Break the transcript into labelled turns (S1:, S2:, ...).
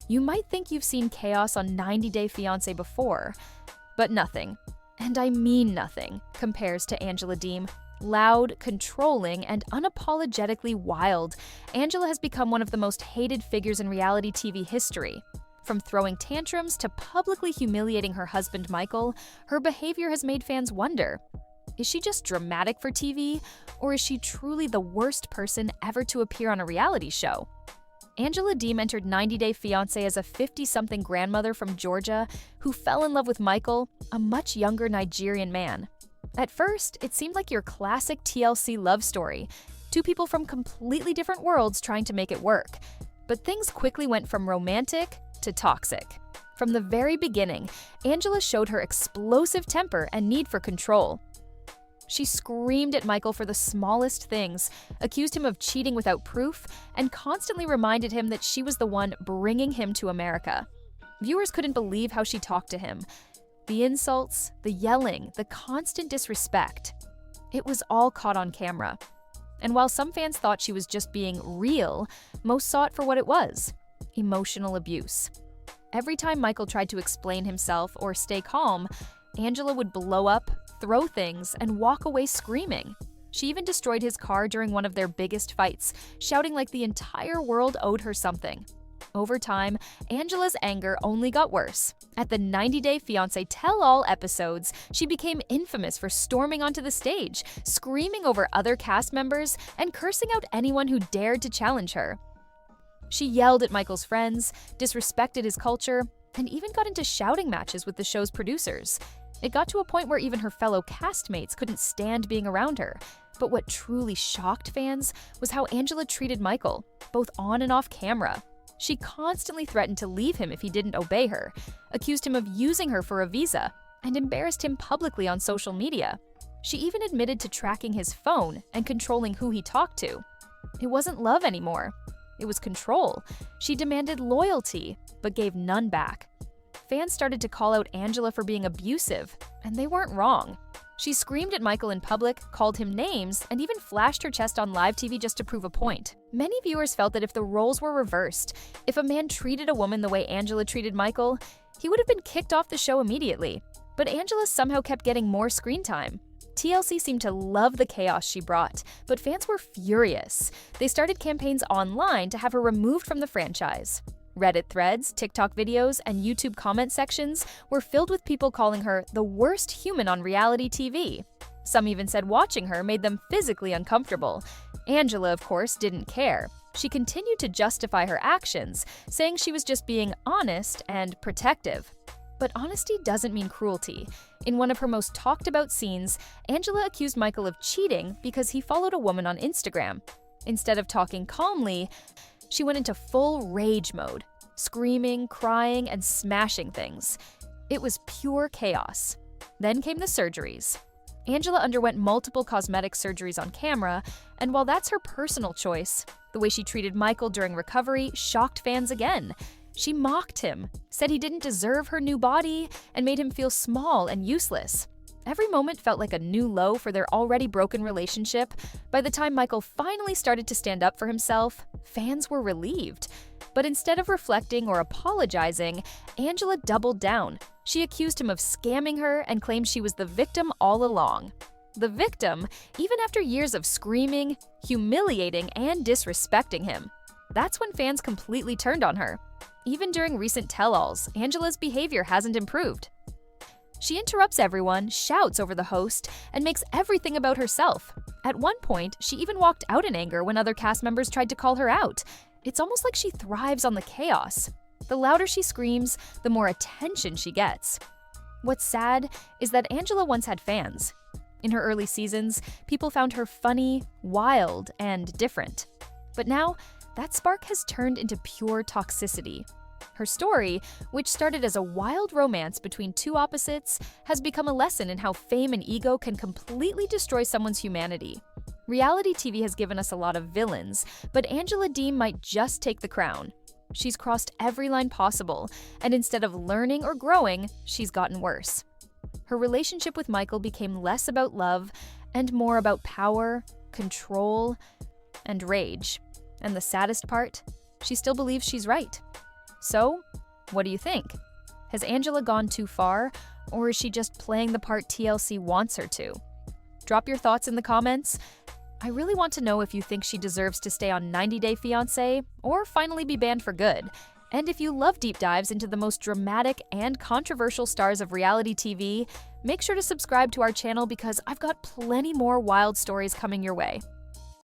S1: You might think you've seen chaos on 90 Day Fiancé before, but nothing, and I mean nothing, compares to Angela Deem. Loud, controlling, and unapologetically wild, Angela has become one of the most hated figures in reality TV history. From throwing tantrums to publicly humiliating her husband Michael, her behavior has made fans wonder, is she just dramatic for TV, or is she truly the worst person ever to appear on a reality show? Angela Deem entered 90 Day Fiancé as a 50-something grandmother from Georgia who fell in love with Michael, a much younger Nigerian man. At first, it seemed like your classic TLC love story, two people from completely different worlds trying to make it work. But things quickly went from romantic to toxic. From the very beginning, Angela showed her explosive temper and need for control. She screamed at Michael for the smallest things, accused him of cheating without proof, and constantly reminded him that she was the one bringing him to America. Viewers couldn't believe how she talked to him. The insults, the yelling, the constant disrespect. It was all caught on camera. And while some fans thought she was just being real, most saw it for what it was: emotional abuse. Every time Michael tried to explain himself or stay calm, Angela would blow up, throw things, and walk away screaming. She even destroyed his car during one of their biggest fights, shouting like the entire world owed her something. Over time, Angela's anger only got worse. At the 90 Day Fiancé Tell-All episodes, she became infamous for storming onto the stage, screaming over other cast members, and cursing out anyone who dared to challenge her. She yelled at Michael's friends, disrespected his culture, and even got into shouting matches with the show's producers. It got to a point where even her fellow castmates couldn't stand being around her. But what truly shocked fans was how Angela treated Michael, both on and off camera. She constantly threatened to leave him if he didn't obey her, accused him of using her for a visa, and embarrassed him publicly on social media. She even admitted to tracking his phone and controlling who he talked to. It wasn't love anymore. It was control. She demanded loyalty, but gave none back. Fans started to call out Angela for being abusive, and they weren't wrong. She screamed at Michael in public, called him names, and even flashed her chest on live TV just to prove a point. Many viewers felt that if the roles were reversed, if a man treated a woman the way Angela treated Michael, he would have been kicked off the show immediately. But Angela somehow kept getting more screen time. TLC seemed to love the chaos she brought, but fans were furious. They started campaigns online to have her removed from the franchise. Reddit threads, TikTok videos, and YouTube comment sections were filled with people calling her the worst human on reality TV. Some even said watching her made them physically uncomfortable. Angela, of course, didn't care. She continued to justify her actions, saying she was just being honest and protective. But honesty doesn't mean cruelty. In one of her most talked about scenes, Angela accused Michael of cheating because he followed a woman on Instagram. Instead of talking calmly, she went into full rage mode, screaming, crying, and smashing things. It was pure chaos. Then came the surgeries. Angela underwent multiple cosmetic surgeries on camera, and while that's her personal choice, the way she treated Michael during recovery shocked fans again. She mocked him, said he didn't deserve her new body, and made him feel small and useless. Every moment felt like a new low for their already broken relationship. By the time Michael finally started to stand up for himself, fans were relieved. But instead of reflecting or apologizing, Angela doubled down. She accused him of scamming her and claimed she was the victim all along. The victim, even after years of screaming, humiliating, and disrespecting him. That's when fans completely turned on her. Even during recent tell-alls, Angela's behavior hasn't improved. She interrupts everyone, shouts over the host, and makes everything about herself. At one point, she even walked out in anger when other cast members tried to call her out. It's almost like she thrives on the chaos. The louder she screams, the more attention she gets. What's sad is that Angela once had fans. In her early seasons, people found her funny, wild, and different. But now, that spark has turned into pure toxicity. Her story, which started as a wild romance between two opposites, has become a lesson in how fame and ego can completely destroy someone's humanity. Reality TV has given us a lot of villains, but Angela Deem might just take the crown. She's crossed every line possible, and instead of learning or growing, she's gotten worse. Her relationship with Michael became less about love and more about power, control, and rage. And the saddest part, she still believes she's right. So, what do you think? Has Angela gone too far, or is she just playing the part TLC wants her to? Drop your thoughts in the comments. I really want to know if you think she deserves to stay on 90 Day Fiancé or finally be banned for good. And if you love deep dives into the most dramatic and controversial stars of reality TV, make sure to subscribe to our channel because I've got plenty more wild stories coming your way.